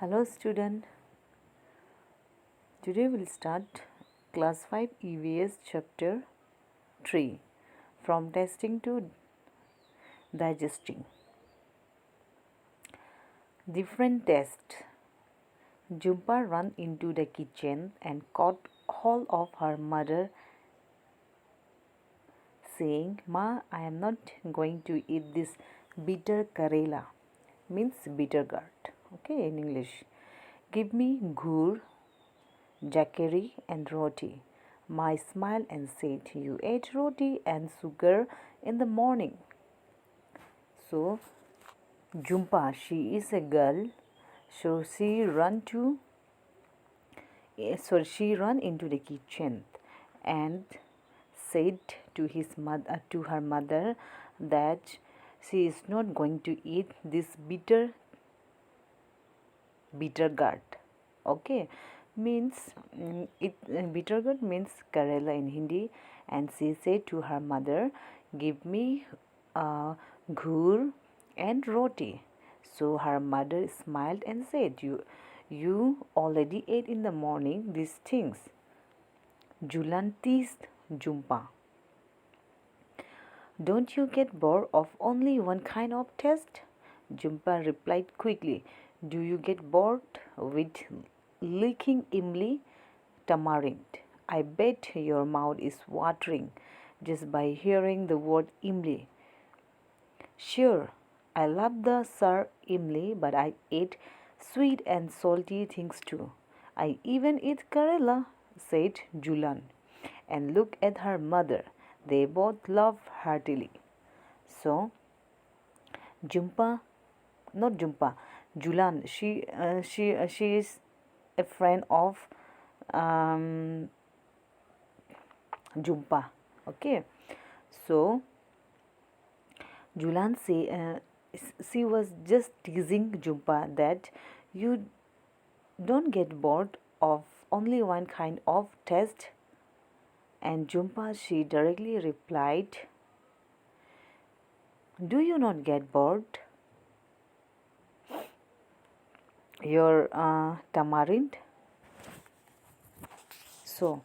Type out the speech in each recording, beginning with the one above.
Hello student, today we'll start class 5 EVS chapter 3 from testing to digesting. Different test. Jumpa ran into the kitchen and caught hold of her mother saying, "Ma, I am not going to eat this bitter karela," means bitter gourd, okay, in English. "Give me gur, jackery and roti." Ma smiled and said, "You ate roti and sugar in the morning." So Jumpa, she is a girl, so she ran into the kitchen and said to her mother that she is not going to eat this bitter gourd. Okay, means bitter gourd means karela in Hindi, and she said to her mother, "Give me ghur and roti." So her mother smiled and said, "You already ate in the morning these things." Julan teased Jumpa. "Don't you get bored of only one kind of taste?" Jumpa replied quickly, "Do you get bored with licking imli tamarind? I bet your mouth is watering just by hearing the word imli." "Sure, I love the sour imli, but I eat sweet and salty things too. I even eat karela," said Julan, and looked at her mother. They both laughed heartily. So not Jumpa, Julan, she is a friend of Jumpa. Okay, so Julan she was just teasing Jumpa that you don't get bored of only one kind of taste. And Jumpa, she directly replied, "Do you not get bored? Your tamarind?" So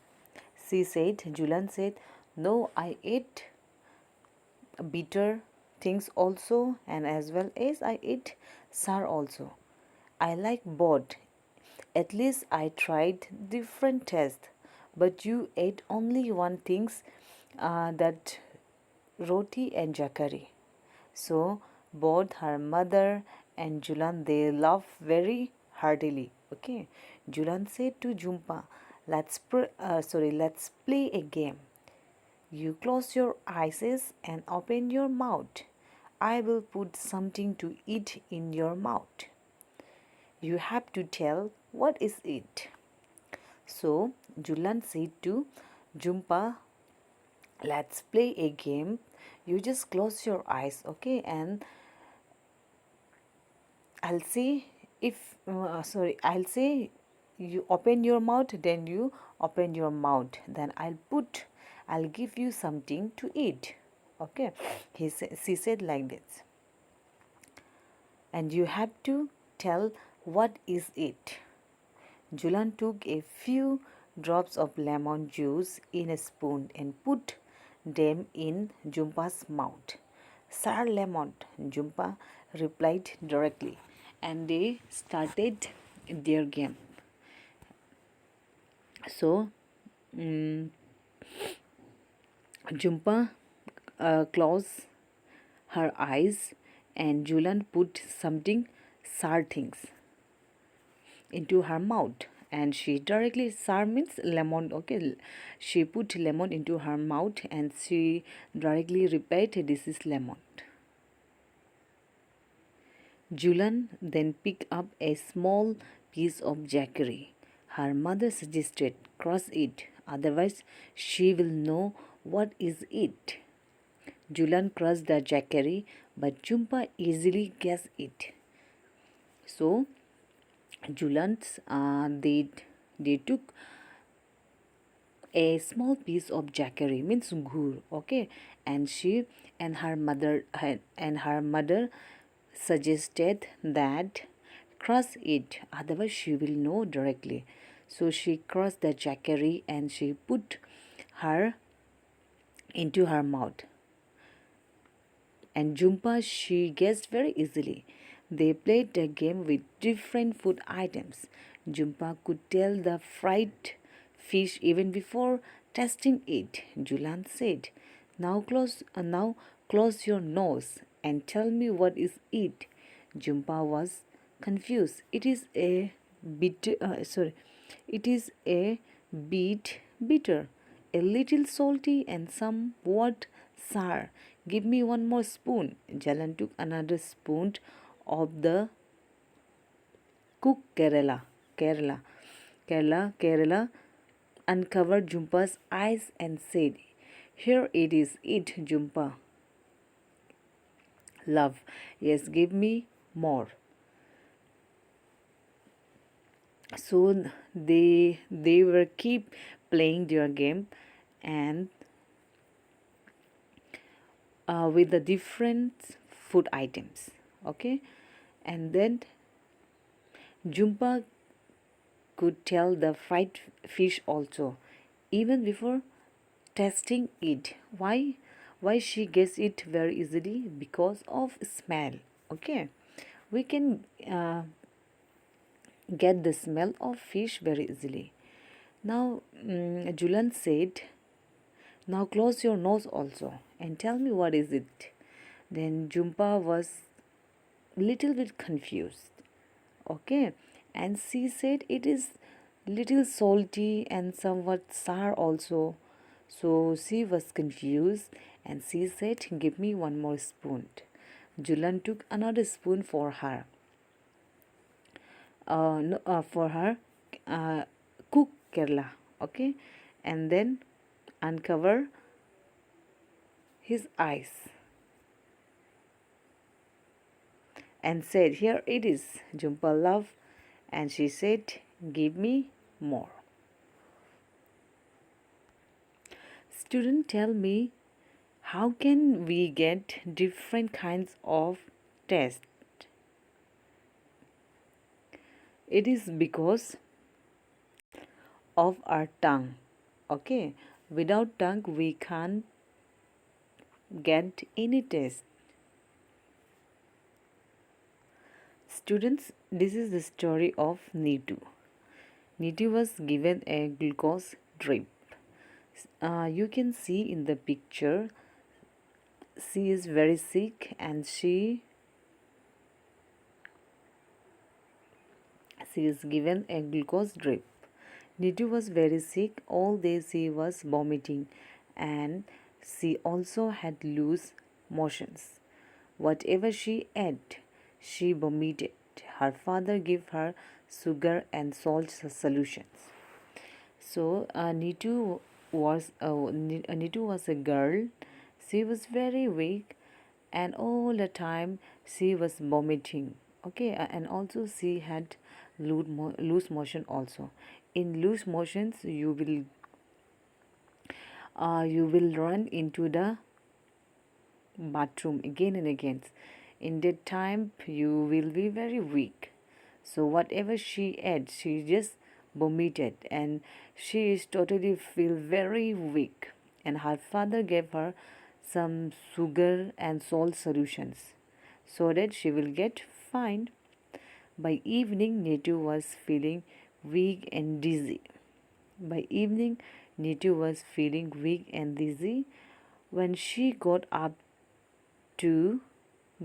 Julan said, "No, I ate bitter things also, and as well as I eat sour also. I like both. At least I tried different tests. But you ate only one things, that roti and jackery." So both her mother and Julan, they laughed very heartily. Okay, Julan said to Jumpa, let's play a game. You close your eyes and open your mouth. I will put something to eat in your mouth. You have to tell what is it." So Julan said to Jumpa, let's play a game. You just close your eyes, okay, and I'll say I'll say you open your mouth, then you open your mouth, then I'll give you something to eat. Okay, she said like this, and you have to tell what is it. Julan took a few drops of lemon juice in a spoon and put them in Jumpa's mouth. "Sir, lemon," Jumpa replied directly, and they started their game. So Jumpa closed her eyes, and Julan put something sour things into her mouth, and she directly, sour means lemon, okay, she put lemon into her mouth and she directly replied, "This is lemon." Julan then picked up a small piece of jackery. Her mother suggested, "Crush it, otherwise she will know what is it." Julan crushed the jackery, but Jumpa easily guessed it. So Julans, they took a small piece of jackery, means gur, okay, and she and her mother suggested that Crush it, otherwise she will know directly. So she crushed the jackery and she put her into her mouth. And Jumpa she guessed very easily. They played the game with different food items. Jumpa could tell the fried fish even before tasting it. Julan said, now close your nose and tell me what is it." Jumpa was confused. It is a bit bitter, a little salty, and somewhat sour. Give me one more spoon. Jalan took another spoon of the cooked Kerala, uncovered Jumpa's eyes and said, "Here it is, eat, Jumpa. Love, yes, give me more." So they were keep playing their game, and with the different food items. Okay, and then Jumpa could tell the fried fish also, even before tasting it. Why she gets it very easily? Because of smell. Okay, we can get the smell of fish very easily. Now, Julan said, "Now close your nose also and tell me what is it." Then Jumpa was little bit confused. Okay, and she said it is little salty and somewhat sour also. So she was confused and she said, "Give me one more spoon." Julan took another spoon for her. No, for her cook Kerala. Okay, and then uncover his eyes and said, "Here it is, Jumpa love." And she said, "Give me more." Student, tell me, how can we get different kinds of taste? It is because of our tongue. Okay, without tongue we can't get any taste. Students, this is the story of Neetu. Neetu was given a glucose drip. You can see in the picture she is very sick and she is given a glucose drip. Neetu was very sick. All day she was vomiting and she also had loose motions. Whatever she ate, she vomited. Her father gave her sugar and salt solutions. So Neetu was a girl. She was very weak, and all the time she was vomiting. Okay, and also she had loose motion also. In loose motions, you will run into the bathroom again and again. In that time, you will be very weak. So whatever she ate, she just vomited, and she is totally feel very weak. And her father gave her some sugar and salt solutions so that she will get fine. By evening, Neetu was feeling weak and dizzy. By evening, Neetu was feeling weak and dizzy. When she got up to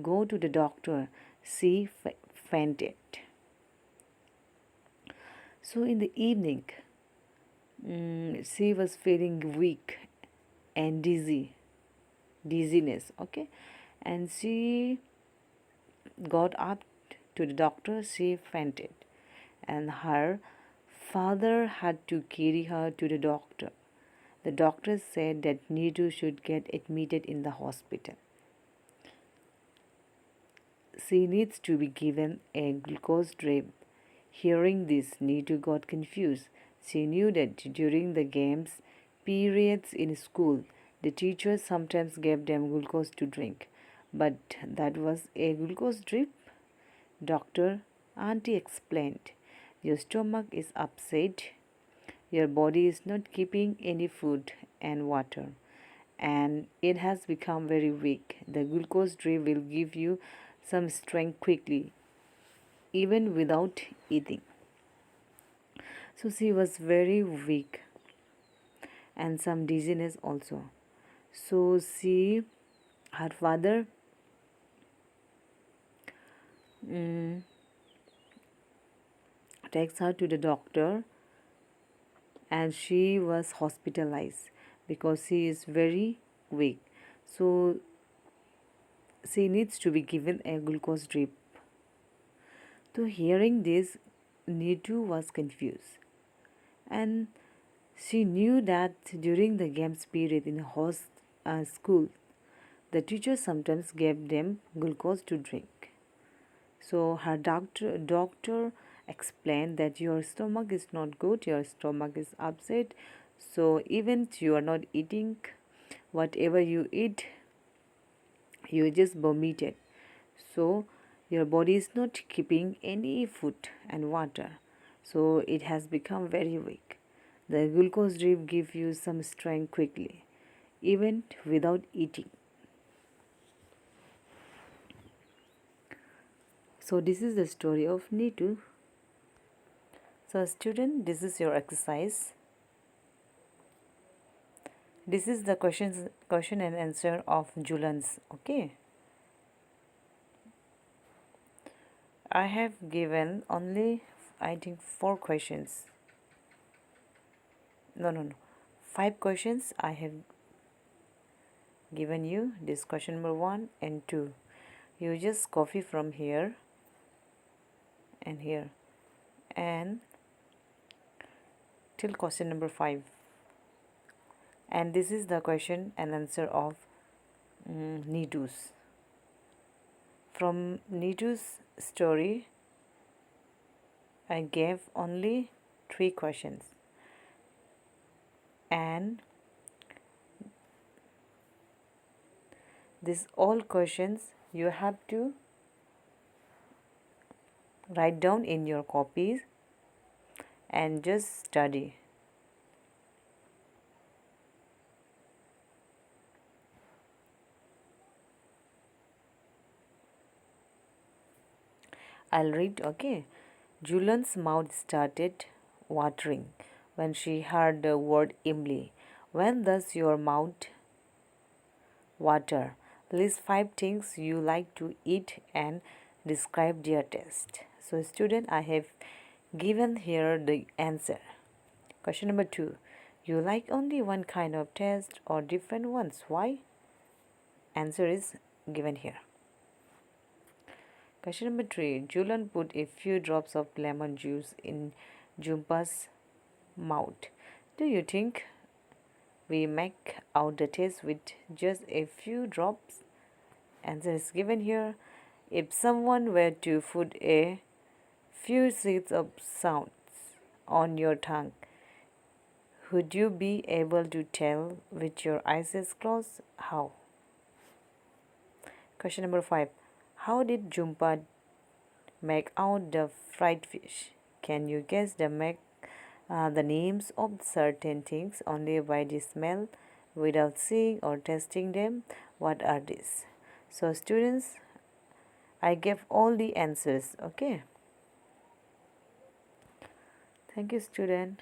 go to the doctor, she fainted. So in the evening, she was feeling weak and dizziness. Okay, and she got up to the doctor. She fainted, and her father had to carry her to the doctor. The doctor said that Neetu should get admitted in the hospital. She needs to be given a glucose drip. Hearing this, Neetu got confused. She knew that during the games periods in school, the teachers sometimes gave them glucose to drink. But that was a glucose drip? Doctor, Auntie explained, your stomach is upset, your body is not keeping any food and water, and it has become very weak. The glucose drip will give you some strength quickly, even without eating. So she was very weak and some dizziness also. So her father mm, takes her to the doctor, and she was hospitalized because she is very weak. So she needs to be given a glucose drip. So hearing this, Nitu was confused, and she knew that during the games period in school, the teacher sometimes gave them glucose to drink. So her doctor explained that your stomach is not good, your stomach is upset. So even you are not eating, whatever you eat, you just vomit it. So your body is not keeping any food and water. So it has become very weak. The glucose drip gives you some strength quickly, even without eating. So this is the story of Nitu. So student, this is your exercise. This is the question and answer of Julan's. Okay. I have given only, I think, 4 questions. No. 5 questions I have given you. This question number 1 and 2. You just copy from here and here and till question number 5. And this is the question and answer of Nidus. From Nidus' story, I gave only 3 questions, and these all questions you have to write down in your copies and just study. I'll read, okay. Julian's mouth started watering when she heard the word Emily. When does your mouth water? List 5 things you like to eat and describe their taste. So student, I have given here the answer. Question number 2. You like only one kind of taste or different ones? Why? Answer is given here. Question number 3. Julian put a few drops of lemon juice in Jumpa's mouth. Do you think we make out the taste with just a few drops? Answer is given here. If someone were to put a few seeds of sounds on your tongue, would you be able to tell with your eyes closed? How? Question number 5. How did Jumpa make out the fried fish? Can you guess the names of certain things only by the smell without seeing or tasting them? What are these? So students, I gave all the answers. Okay. Thank you, student.